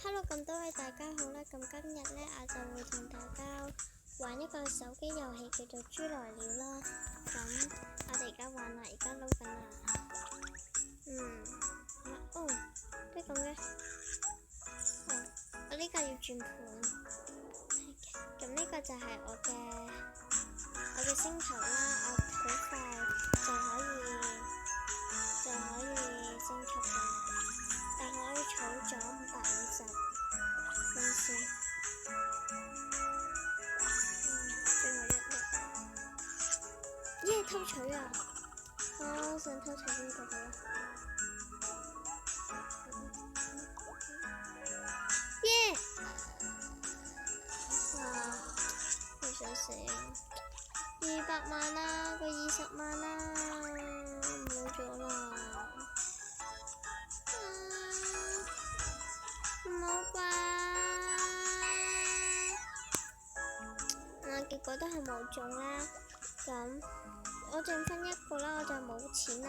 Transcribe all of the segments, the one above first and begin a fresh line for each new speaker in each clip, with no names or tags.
Hello，咁多位大家好啦，咁今日呢，我就會同大家玩一個手機遊戲叫做豬來了啦。咁我哋而家玩啦，而家撈緊啦。即係咁嘅。我呢個要轉盤。咁呢個就係我嘅星球啦，我好快就可以升級㗎啦。但我要儲咗550蚊先。最後一粒。耶！偷取啊！我想偷取呢個好啦。耶！哇！好想死啊！200萬啦，個20萬啦，冇咗啦。唔好啩！結果都係冇中啦。咁我剩翻一個啦，我就冇錢啦，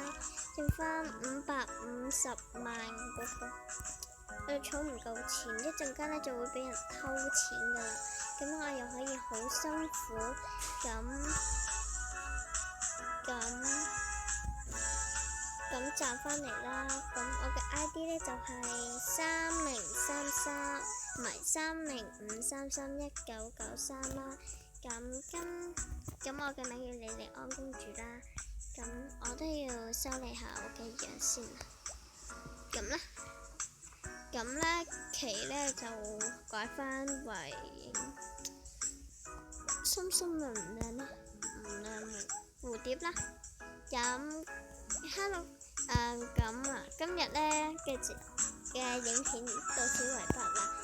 剩翻550萬嗰個，我儲唔夠錢，一陣間呢就會俾人偷錢噶啦。咁我又可以好辛苦咁賺翻嚟啦。咁我嘅 ID 呢就係305339931993啦。咁我嘅名叫莉莉安公主啦。咁我都要修理下我嘅樣先啦。咁呢旗呢就改翻為深深亮唔亮呢？唔亮蝴蝶啦。咁 hello， 今日呢嘅影片到此為止啦。